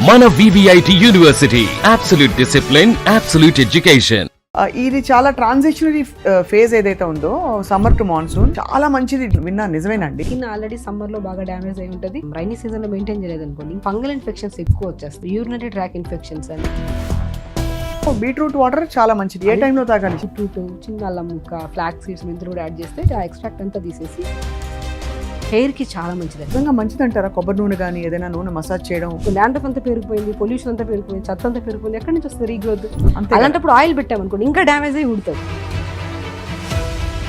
మన VVIT university absolute discipline, absolute education. ఇది చాలా ట్రాన్సిషనరీ ఫేజ్ ఏదైతే ఉందో సమ్మర్ టు మాన్సూన్ చాలా మంచిది విన్నా, నిజమేనండి. స్కిన్ ఆల్రెడీ సమ్మర్ లో బాగా డ్యామేజ్ అయి ఉంటుంది. రైనీ సీజన్ లో మెయింటైన్ చేయలేదు అనుకోండి, ఫంగల్ ఇన్ఫెక్షన్స్ ఎక్కువ వచ్చేస్తాయి, యూరినరీ ట్రాక్ ఇన్ఫెక్షన్స్ అని. బీట్రూట్ వాటర్ చాలా మంచిది. ఏ టైంలో తాగాలి? బీట్రూట్, చిన్న అల్లం ముక్క, ఫ్లాక్ సీడ్స్, మెంతులు కూడా యాడ్ చేస్తే ఆ ఎక్స్ట్రాక్ట్ అంతా తీసేసి హెయిర్ కి చాలా మంచిది. నిజంగా మంచిది అంటారా? కొబ్బరి నూనె కానీ ఏదైనా నూనె మసాజ్ చేయడం. ల్యాండ్రఫ్ అంతా పెరిగిపోయింది, పొల్యూషన్ అంతా పెరిగిపోయింది, చెత్త అంతా పెరిగిపోయింది, ఎక్కడి నుంచి వస్తుంది రీగ్రోత్? అలాంటప్పుడు ఆయిల్ పెట్టామనుకోండి ఇంకా డ్యామేజ్ అయ్యి ఉడుతుంది.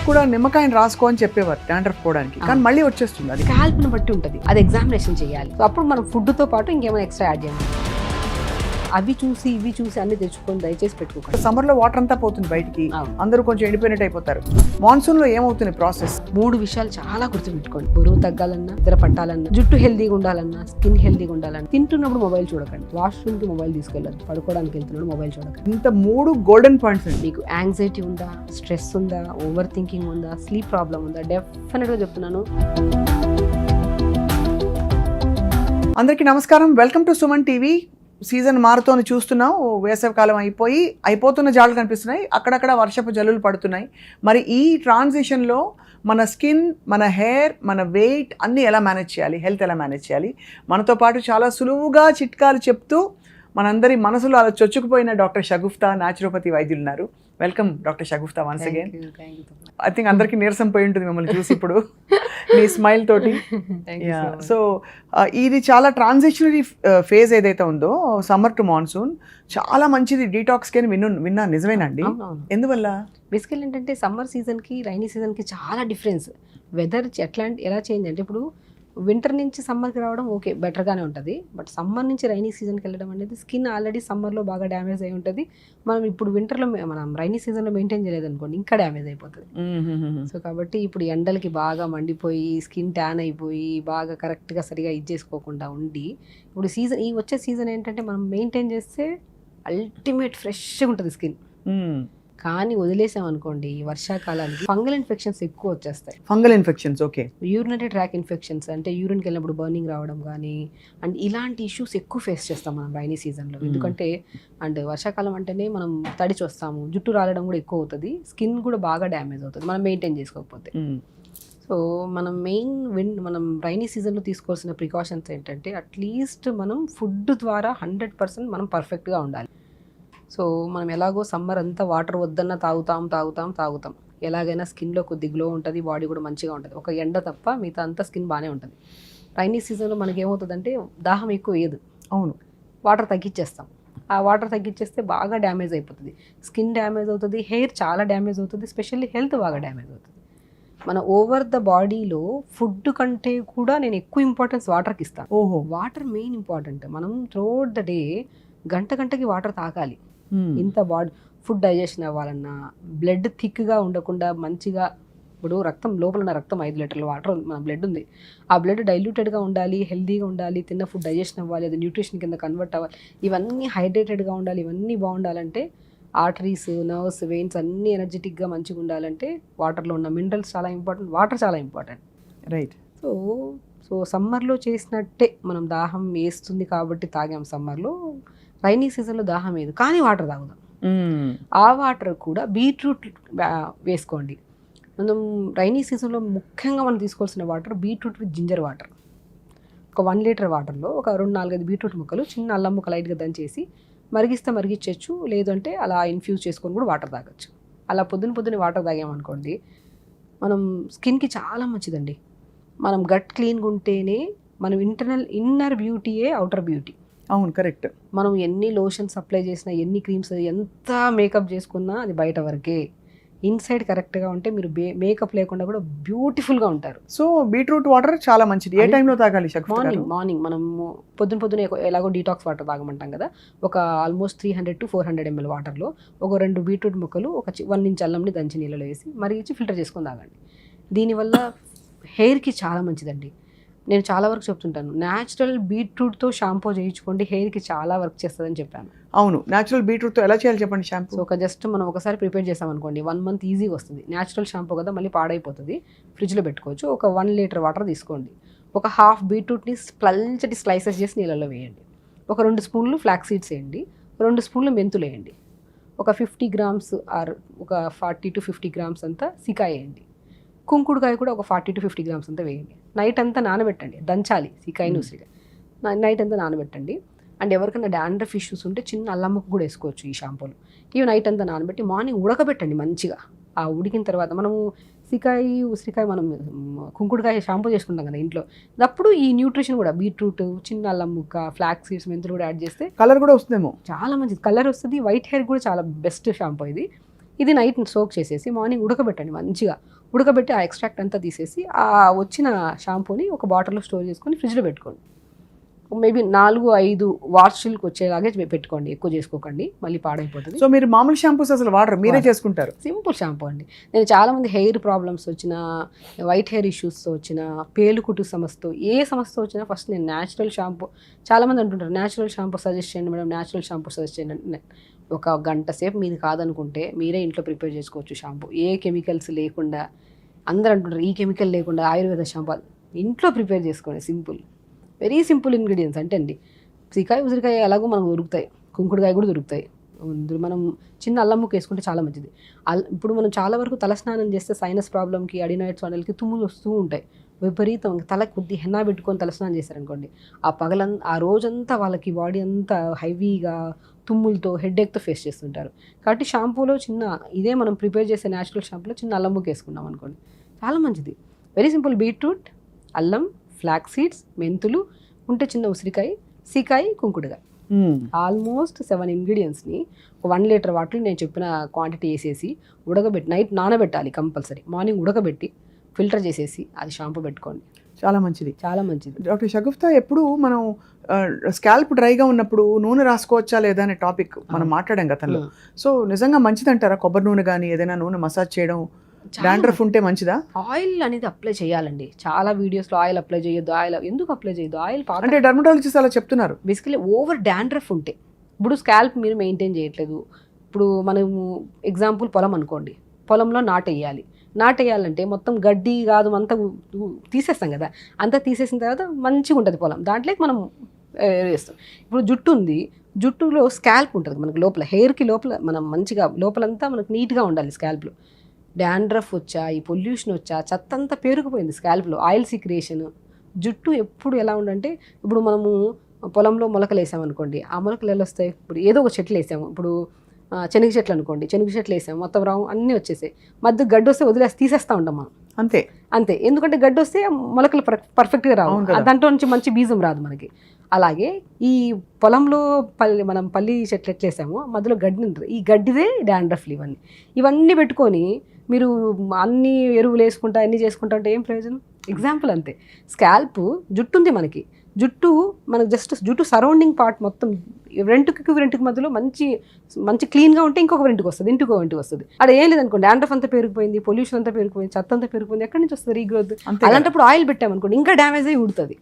కూడా నిమ్మకాయని రాసుకో అని చెప్పేవారు డాండ్రఫ్ పోవడానికి, కానీ మళ్ళీ వచ్చేస్తుంది. అది స్కాల్ప్ని బట్టి ఉంటుంది, అది ఎగ్జామినేషన్ చేయాలి. సో అప్పుడు మనం ఫుడ్తో పాటు ఇంకేమైనా ఎక్స్ట్రా యాడ్ చేయాలి. అవి చూసి ఇవి చూసి అన్ని తెచ్చుకొని దయచేసి పెట్టుకోకండి. సమ్మర్ లో వాటర్ అంతా పోతుంది బయటికి, అందరూ కొంచెం ఎండిపోయినట్టు అయిపోతారు. మాన్సూన్ లో ఏమవుతుంది ప్రాసెస్? 3 విషయాలు చాలా గుర్తుపెట్టుకోండి. బరువు తగ్గాలన్నా, నిద్ర పట్టాలన్నా, జుట్టు హెల్దీగా ఉండాలన్నా, స్కిన్ హెల్దీగా ఉండాలన్నా, తింటున్నప్పుడు మొబైల్ చూడకండి, వాష్రూమ్ కి మొబైల్ తీసుకెళ్ళదు, పడుకోవడానికి వెళ్తున్నాడు మొబైల్ చూడకండి. ఇంత 3 గోల్డెన్ పాయింట్స్ అండి. మీకు యాంగ్జైటీ ఉందా, స్ట్రెస్ ఉందా, ఓవర్ థింకింగ్ ఉందా, స్లీప్ ప్రాబ్లం ఉందా, డెఫినెట్ గా చెప్తున్నాను. అందరికీ నమస్కారం, welcome to Suman TV. Season మారుతోని చూస్తున్నాం. వేసవికాలం అయిపోతున్న జాడలు కనిపిస్తున్నాయి, అక్కడక్కడ వర్షపు జల్లులు పడుతున్నాయి. మరి ఈ ట్రాన్సిషన్లో మన స్కిన్, మన హెయిర్, మన వెయిట్ అన్నీ ఎలా మేనేజ్ చేయాలి, హెల్త్ ఎలా మేనేజ్ చేయాలి, మనతో పాటు చాలా సులువుగా చిట్కాలు చెప్తూ మనందరి మనసులో అలా చొచ్చుకుపోయిన డాక్టర్ షగుఫ్తా న్యాచురోపతి వైద్యులు ఉన్నారు. Welcome doctor Shagufta once again. I think అందరికీ నీరసం పోయి ఉంటుంది మిమ్మల్ని చూసి ఇప్పుడు మీ స్మైల్ తోటి. సో ఇది చాలా ట్రాన్సిషనరీ ఫేజ్ ఏదైతే ఉందో సమ్మర్ టు మాన్సూన్ చాలా మంచిది డీటాక్స్కి అని విన్నా, నిజమేనండి? ఎందువల్ల? బేసికల్ ఏంటంటే సమ్మర్ సీజన్కి రైనీ సీజన్కి చాలా డిఫరెన్స్. వెదర్ ఎలా చేంజ్ అంటే, ఇప్పుడు వింటర్ నుంచి సమ్మర్కి రావడం ఓకే బెటర్గానే ఉంటుంది, బట్ సమ్మర్ నుంచి రైనీ సీజన్కి వెళ్ళడం అనేది స్కిన్ ఆల్రెడీ సమ్మర్లో బాగా డ్యామేజ్ అయి ఉంటుంది. మనం ఇప్పుడు వింటర్లో మనం రైనీ సీజన్లో మెయింటైన్ చేయలేదు అనుకోండి, ఇంకా డ్యామేజ్ అయిపోతుంది. సో కాబట్టి ఇప్పుడు ఎండలకి బాగా మండిపోయి స్కిన్ ట్యాన్ అయిపోయి బాగా కరెక్ట్గా సరిగా ఇది చేసుకోకుండా ఉండి, ఇప్పుడు వచ్చే సీజన్ ఏంటంటే మనం మెయింటైన్ చేస్తే అల్టిమేట్ ఫ్రెష్గా ఉంటుంది స్కిన్. కానీ వదిలేసామనుకోండి వర్షాకాలానికి ఫంగల్ ఇన్ఫెక్షన్స్ ఎక్కువ వచ్చేస్తాయి. Fungal infections, okay. Urinary tract infections అంటే యూరిన్కి వెళ్ళినప్పుడు బర్నింగ్ రావడం కానీ, అండ్ ఇలాంటి ఇష్యూస్ ఎక్కువ ఫేస్ చేస్తాం మనం రైనీ సీజన్లో. ఎందుకంటే అండ్ వర్షాకాలం అంటేనే మనం తడిచి వస్తాము, జుట్టు రాలడం కూడా ఎక్కువ అవుతుంది, స్కిన్ కూడా బాగా డ్యామేజ్ అవుతుంది మనం మెయింటైన్ చేసుకోకపోతే. సో మనం రైనీ సీజన్లో తీసుకోవాల్సిన ప్రికాషన్స్ ఏంటంటే, అట్లీస్ట్ మనం ఫుడ్ ద్వారా 100% మనం పర్ఫెక్ట్గా ఉండాలి. సో మనం ఎలాగో సమ్మర్ అంతా వాటర్ వద్దన్నా తాగుతాం, ఎలాగైనా స్కిన్లో కొద్ది గ్లో ఉంటుంది, బాడీ కూడా మంచిగా ఉంటుంది, ఒక ఎండ తప్ప మిగతా అంతా స్కిన్ బాగానే ఉంటుంది. రైనీ సీజన్లో మనకి ఏమవుతుందంటే దాహం ఎక్కువ వేయదు. అవును, వాటర్ తగ్గించేస్తాం. ఆ వాటర్ తగ్గించేస్తే బాగా డ్యామేజ్ అయిపోతుంది, స్కిన్ డ్యామేజ్ అవుతుంది, హెయిర్ చాలా డ్యామేజ్ అవుతుంది, స్పెషల్లీ హెల్త్ బాగా డ్యామేజ్ అవుతుంది. మన ఓవర్ ద బాడీలో ఫుడ్ కంటే కూడా నేను ఎక్కువ ఇంపార్టెన్స్ వాటర్కి ఇస్తాను. Water main important. మనం త్రూఅవుట్ ద డే గంటకి వాటర్ తాగాలి. ఇంత ఫుడ్ డైజెషన్ అవ్వాలన్నా, బ్లడ్ థిక్గా ఉండకుండా మంచిగా, ఇప్పుడు లోపల ఉన్న రక్తం 5 లీటర్ల వాటర్ మన బ్లడ్ ఉంది, ఆ బ్లడ్ డైల్యూటెడ్గా ఉండాలి, హెల్దీగా ఉండాలి, తిన్న ఫుడ్ డైజెషన్ అవ్వాలి, అది న్యూట్రిషన్ కింద కన్వర్ట్ అవ్వాలి, ఇవన్నీ హైడ్రేటెడ్గా ఉండాలి, ఇవన్నీ బాగుండాలంటే ఆర్టరీస్, నర్వ్స్, వెయిన్స్ అన్నీ ఎనర్జెటిక్గా మంచిగా ఉండాలంటే వాటర్లో ఉన్న మినరల్స్ చాలా ఇంపార్టెంట్, వాటర్ చాలా ఇంపార్టెంట్. రైట్. సో సమ్మర్లో చేసినట్టే మనం దాహం వేస్తుంది కాబట్టి తాగాం సమ్మర్లో, రైనీ సీజన్లో దాహం వేయదు కానీ వాటర్ తాగుదాం. ఆ వాటర్ కూడా బీట్రూట్ వేసుకోండి. మనం రైనీ సీజన్లో ముఖ్యంగా మనం తీసుకోవాల్సిన water beetroot with ginger water. ఒక 1 లీటర్ వాటర్లో ఒక 2-4 బీట్రూట్ ముక్కలు, చిన్న అల్లం ముక్క లైట్గా దంచేసి మరిగించచ్చు, లేదంటే అలా ఇన్ఫ్యూజ్ చేసుకొని కూడా వాటర్ తాగొచ్చు. అలా పొద్దున వాటర్ తాగామనుకోండి మనం స్కిన్కి చాలా మంచిదండి. మనం గట్ క్లీన్గా ఉంటేనే మనం ఇన్నర్ బ్యూటీయే అవుటర్ బ్యూటీ. అవును, కరెక్ట్. మనం ఎన్ని లోషన్స్ అప్లై చేసినా, ఎన్ని క్రీమ్స్, ఎంత మేకప్ చేసుకున్నా అది బయట వరకే. ఇన్సైడ్ కరెక్ట్గా ఉంటే మీరు మేకప్ లేకుండా కూడా బ్యూటిఫుల్గా ఉంటారు. సో బీట్రూట్ వాటర్ చాలా మంచిది. ఏ టైంలో తాగాలి? మార్నింగ్ మనం పొద్దున ఎలాగో డీటాక్స్ వాటర్ తాగమంటాం కదా, ఒక ఆల్మోస్ట్ 300 to 400 ml వాటర్లో ఒక 2 బీట్రూట్ ముక్కలు, ఒక 1 ఇంచ్ అల్లంని దంచి నీళ్ళలో వేసి మరిగించి ఫిల్టర్ చేసుకొని తాగండి. దీనివల్ల హెయిర్కి చాలా మంచిదండి. నేను చాలా వరకు చెప్తుంటాను, న్యాచురల్ బీట్రూట్తో షాంపూ చేయించుకోండి, హెయిర్కి చాలా వర్క్ చేస్తుందని చెప్పాను. అవును, న్యాచురల్ బీట్రూట్తో ఎలా చేయాలి చెప్పండి షాంపూ? సో మనం ఒకసారి ప్రిపేర్ చేసామనుకోండి 1 month ఈజీగా వస్తుంది. న్యాచురల్ షాంపూ కదా, మళ్ళీ పాడైపోతుంది, ఫ్రిడ్జ్లో పెట్టుకోవచ్చు. ఒక 1 లీటర్ వాటర్ తీసుకోండి, ఒక హాఫ్ బీట్రూట్ని పల్చటి స్లైసెస్ చేసి నీళ్ళలో వేయండి, ఒక 2 స్పూన్లు ఫ్లాక్స్ సీడ్స్ వేయండి, 2 స్పూన్లు మెంతులు వేయండి, ఒక 50 గ్రామ్స్ ఆర్ ఒక 40 to 50 గ్రామ్స్ అంతా సికాయ వేయండి, కుంకుడుకాయ కూడా ఒక 40 to 50 గ్రామ్స్ అంతా వేయండి. నైట్ అంతా నానబెట్టండి, దంచాలి సికాయని ఉసిరికాయ, నైట్ అంతా నానబెట్టండి. అండ్ ఎవరికైనా డాండ్రఫ్ ఇష్యూస్ ఉంటే చిన్న అల్లం ముక్క కూడా వేసుకోవచ్చు ఈ షాంపూలు. ఇవి నైట్ అంతా నానబెట్టి మార్నింగ్ ఉడకబెట్టండి మంచిగా. ఆ ఉడికిన తర్వాత మనము సికాయ ఉసిరికాయ మనం కుంకుడుకాయ షాంపూ చేసుకుంటాం కదా ఇంట్లో, అప్పుడు ఈ న్యూట్రిషన్ కూడా బీట్రూట్, చిన్న అల్లం ముక్క, ఫ్లాక్స్ సీడ్స్, మెంతులు కూడా యాడ్ చేస్తే కలర్ కూడా వస్తుందేమో. చాలా మంచిది, కలర్ వస్తుంది. వైట్ హెయిర్ కూడా చాలా బెస్ట్ షాంపూ ఇది. ఇది నైట్ సోక్ చేసేసి మార్నింగ్ ఉడకబెట్టండి మంచిగా. ఉడకబెట్టి ఆ ఎక్స్ట్రాక్ట్ అంతా తీసేసి ఆ వచ్చిన షాంపూని ఒక బాటిల్లో స్టోర్ చేసుకొని ఫ్రిడ్జ్లో పెట్టుకోండి. మేబీ 4-5 వాష్లకు వచ్చేలాగే పెట్టుకోండి, ఎక్కువ చేసుకోకండి, మళ్ళీ పాడైపోతుంది. సో మీరు మామూలు షాంపూస్ అసలు వాడరు, మీరే చేసుకుంటారు? సింపుల్ షాంపూ అండి. నేను చాలామంది హెయిర్ ప్రాబ్లమ్స్ వచ్చిన, వైట్ హెయిర్ ఇష్యూస్తో వచ్చిన, పేలుకుటు సమస్యతో ఏ సమస్య వచ్చినా ఫస్ట్ నేను న్యాచురల్ షాంపూ, చాలామంది అంటుంటారు న్యాచురల్ షాంపూ సజెస్ట్ చేయండి మేడం, న్యాచురల్ షాంపూ సజెస్ట్ చేయండి. ఒక గంట సేపు మీది కాదనుకుంటే మీరే ఇంట్లో ప్రిపేర్ చేసుకోవచ్చు షాంపూ, ఏ కెమికల్స్ లేకుండా. అందరూ అంటుంటారు ఈ కెమికల్ లేకుండా ఆయుర్వేద షాంపూ, ఇంట్లో ప్రిపేర్ చేసుకోండి. Simple, very simple ingredients. అంటే అండి సికాయ ఉసిరికాయ ఎలాగో మనకు దొరుకుతాయి, కుంకుడుకాయ కూడా దొరుకుతాయి. మనం చిన్న అల్లం ముక్క వేసుకుంటే చాలా మంచిది. ఇప్పుడు మనం చాలా వరకు తలస్నానం చేస్తే సైనస్ ప్రాబ్లమ్కి, అడినాయిడ్స్ వాళ్ళకి తుమ్ములు వస్తూ ఉంటాయి విపరీతం. తల కొద్ది హెన్నా పెట్టుకొని తలస్నానం చేశారనుకోండి, ఆ రోజంతా వాళ్ళకి బాడీ అంతా హెవీగా తుమ్ములతో, హెడేక్తో ఫేస్ చేస్తుంటారు. కాబట్టి షాంపూలో చిన్న ఇదే మనం ప్రిపేర్ చేసే న్యాచురల్ షాంపూలో చిన్న అల్లం ముక్క వేసుకున్నాం అనుకోండి, చాలా మంచిది. Very simple. బీట్రూట్, అల్లం, ఫ్లాక్స్ సీడ్స్, మెంతులు ఉంటే చిన్న ఉసిరికాయ, సికాయ, కుంకుడుకాయ, ఆల్మోస్ట్ 7 ఇంగ్రీడియంట్స్ని 1 లీటర్ వాటర్ నేను చెప్పిన క్వాంటిటీ వేసేసి ఉడకబెట్టి నైట్ నానబెట్టాలి కంపల్సరీ. మార్నింగ్ ఉడకబెట్టి ఫిల్టర్ చేసేసి అది షాంపూ పెట్టుకోండి, చాలా మంచిది, చాలా మంచిది. డాక్టర్ షగుఫ్తా, ఎప్పుడు మనం స్కాల్ప్ డ్రైగా ఉన్నప్పుడు నూనె రాసుకోవచ్చా లేదా అనే టాపిక్ మనం మాట్లాడాం గతంలో. సో నిజంగా మంచిది అంటారా కొబ్బరి నూనె కానీ ఏదైనా నూనె మసాజ్ చేయడం? డాండ్రఫ్ ఉంటే మంచిదా? ఆయిల్ అనేది అప్లై చేయాలండి. చాలా వీడియోస్లో ఆయిల్ అప్లై చేయొద్దు, ఆయిల్ ఎందుకు అప్లై చేయొద్దు, ఆయిల్ అంటే డర్మటాలజిస్ట్ అలా చెప్తున్నారు. బేసికలీ ఓవర్ డాండ్రఫ్ ఉంటే, ఇప్పుడు స్కాల్ప్ మీరు మెయింటైన్ చేయట్లేదు. ఇప్పుడు మనము ఎగ్జాంపుల్ పొలం అనుకోండి, పొలంలో నాటేయాలంటే మొత్తం గడ్డి కాదు అంతా తీసేస్తాం కదా, అంతా తీసేసిన తర్వాత మంచిగా ఉంటుంది పొలం, దాంట్లోకి మనం వేస్తాం. ఇప్పుడు జుట్టు ఉంది, జుట్టులో స్కాల్ప్ ఉంటుంది మనకి లోపల, హెయిర్కి లోపల మనం మంచిగా లోపలంతా మనకు నీట్గా ఉండాలి. స్కాల్ప్లో డాండ్రఫ్ వచ్చా, ఈ పొల్యూషన్ వచ్చా, చెత్త అంతా పేరుకుపోయింది స్కాల్ప్లో, ఆయిల్ సీక్రియేషన్. జుట్టు ఎప్పుడు ఎలా ఉండంటే, ఇప్పుడు మనము పొలంలో మొలకలు వేసామనుకోండి, ఆ మొలకలు ఎలా వస్తాయి? ఇప్పుడు ఏదో ఒక చెట్లు వేసాము, ఇప్పుడు శనగ చెట్లు అనుకోండి, శనగ చెట్లు వేసాము, మొత్తం రావు అన్నీ వచ్చేసాయి, మధ్య గడ్డి వస్తే వదిలేసి తీసేస్తూ ఉంటాం మనం. అంతే ఎందుకంటే గడ్డి వస్తే మొలకలు పర్ఫెక్ట్గా రావు, దాంట్లో నుంచి మంచి బీజం రాదు మనకి. అలాగే ఈ పొలంలో మనం పల్లి చెట్లు ఎట్లేసామో మధ్యలో గడ్డి ఉంటుంది, ఈ గడ్డిదే డాండ్రఫ్లు. ఇవన్నీ పెట్టుకొని మీరు అన్ని ఎరువులు వేసుకుంటా అన్నీ చేసుకుంటా అంటే ఏం ప్రయోజనం? ఎగ్జాంపుల్ అంతే. స్కాల్ప్ జుట్టు ఉంది మనకి, మనకు జస్ట్ జుట్టు సరౌండింగ్ పార్ట్ మొత్తం వెంట్రుకకి మధ్యలో మంచి క్లీన్గా ఉంటే ఇంకొక వెంట్రుకు వస్తుంది, ఇంటికో వెంట్రుకు వస్తుంది. అక్కడ ఏం లేదనుకోండి, డాండ్రఫ్ అంతా పెరిగిపోయింది, పొల్యూషన్ అంతా పెరిగిపోయింది, చెత్త అంతా పెరిగిపోయింది, ఎక్కడి నుంచి వస్తుంది రీగ్రోత్? అలాంటప్పుడు ఆయిల్ పెట్టామనుకోండి ఇంకా డ్యామేజ్ అయ్యి ఉడుతుంది.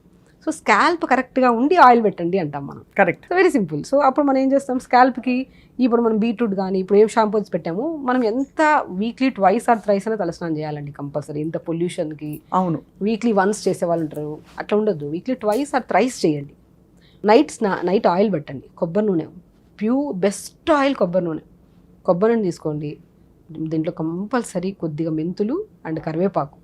సో స్కాల్ప్ కరెక్ట్గా ఉండి ఆయిల్ పెట్టండి అంటాం మనం. Correct, very simple. సో అప్పుడు మనం ఏం చేస్తాం, స్కాల్ప్కి ఇప్పుడు మనం బీట్రూట్ కానీ ఇప్పుడు ఏం షాంపూస్ పెట్టాము, మనం ఎంత వీక్లీ 2 or 3 అయినా తలస్నానం చేయాలండి కంపల్సరీ. ఇంత పొల్యూషన్కి అవును వీక్లీ వన్స్ చేసేవాళ్ళు ఉంటారు, అట్లా ఉండొద్దు. వీక్లీ 2 or 3 చేయండి. నైట్ ఆయిల్ పెట్టండి, కొబ్బరి నూనె, బెస్ట్ ఆయిల్ కొబ్బరి నూనె తీసుకోండి. దీంట్లో కంపల్సరీ కొద్దిగా మెంతులు అండ్ కరివేపాకు,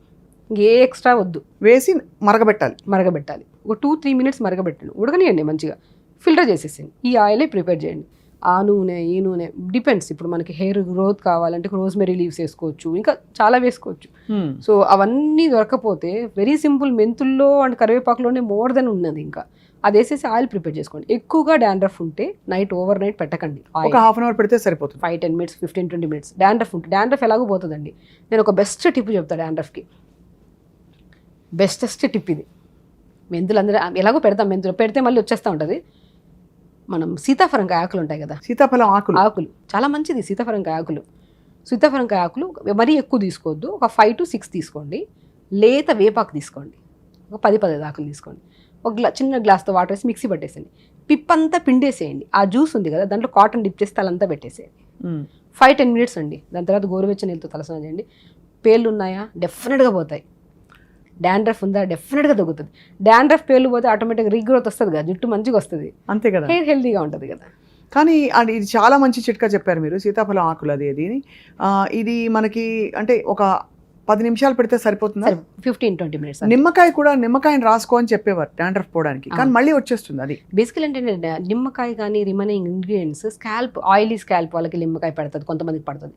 ఏ ఎక్స్ట్రా వద్దు, వేసి మరగబెట్టాలి. ఒక 2-3 minutes మరగబెట్టండి, ఉడకనియండి మంచిగా, ఫిల్టర్ చేసేసింది. ఈ ఆయిలే ప్రిపేర్ చేయండి. ఆ నూనె ఈ నూనె డిపెండ్స్. ఇప్పుడు మనకి హెయిర్ గ్రోత్ కావాలంటే రోజ్మెరీ లీవ్స్ వేసుకోవచ్చు, ఇంకా చాలా వేసుకోవచ్చు. సో అవన్నీ దొరకపోతే వెరీ సింపుల్, మెంతుల్లో అండ్ కరివేపాకులోనే మోర్ దెన్ ఉన్నది. ఇంకా అది వేసేసి ఆయిల్ ప్రిపేర్ చేసుకోండి. ఎక్కువగా డాండ్రఫ్ ఉంటే ఓవర్ నైట్ పెట్టకండి, ఒక 1/2 hour పెడితే సరిపోతుంది. 5-10 minutes 15-20 minutes డాండ్రఫ్ ఉంటే, డాండ్రఫ్ ఎలాగో పోతుందండి. నేను ఒక బెస్ట్ టిప్ చెప్తాను డాండ్రఫ్కి, బెస్టెస్ట్ టిప్ ఇది. మెంతులు అందరూ ఎలాగో పెడతాం, మెంతులు పెడితే మళ్ళీ వచ్చేస్తూ ఉంటుంది. మనం సీతాఫలంకాయ ఆకులు ఉంటాయి కదా, సీతాఫలం ఆకులు చాలా మంచిది. సీతాఫలంకాయ ఆకులు మరీ ఎక్కువ తీసుకోవద్దు, ఒక 5 to 6 తీసుకోండి. లేత వేపాకు తీసుకోండి, ఒక 10-15 ఆకులు తీసుకోండి. ఒక చిన్న గ్లాస్తో వాటర్ వేసి మిక్సీ పట్టేసేయండి, పిప్పంతా పిండేసేయండి. ఆ జ్యూస్ ఉంది కదా దాంట్లో కాటన్ డిప్ చేసి తలంతా పెట్టేసేయండి. 5-10 minutes అండి. దాని తర్వాత గోరువెచ్చని నీళ్ళతో తలస్నానం చేయండి. పేర్లు ఉన్నాయా? డెఫినెట్గా పోతాయి. డాండ్రఫ్ ఉందా, డెఫినెట్గా తగ్గుతుంది. డాండ్రఫ్ పేర్లు పోతే ఆటోమేటిక్గా రీగ్రోత్ వస్తుంది కదా, జుట్టు మంచిగా వస్తుంది, అంతే కదా. హెయిర్ హెల్తీగా ఉంటుంది కదా. కానీ అది ఇది చాలా మంచి చిట్కా చెప్పారు మీరు, సీతాఫలం ఆకులు అది ఇది మనకి అంటే ఒక 10 నిమిషాలు పెడితే సరిపోతుందా? 15-20 మినిట్స్. నిమ్మకాయని రాసుకో అని చెప్పేవారు డాండ్రఫ్ పోవడానికి, కానీ మళ్ళీ వచ్చేస్తుంది అది. బేసికల్ ఏంటంటే నిమ్మకాయ కానీ remaining ingredients, scalp oily scalp వాళ్ళకి నిమ్మకాయ పడుతుంది, కొంతమందికి పడుతుంది.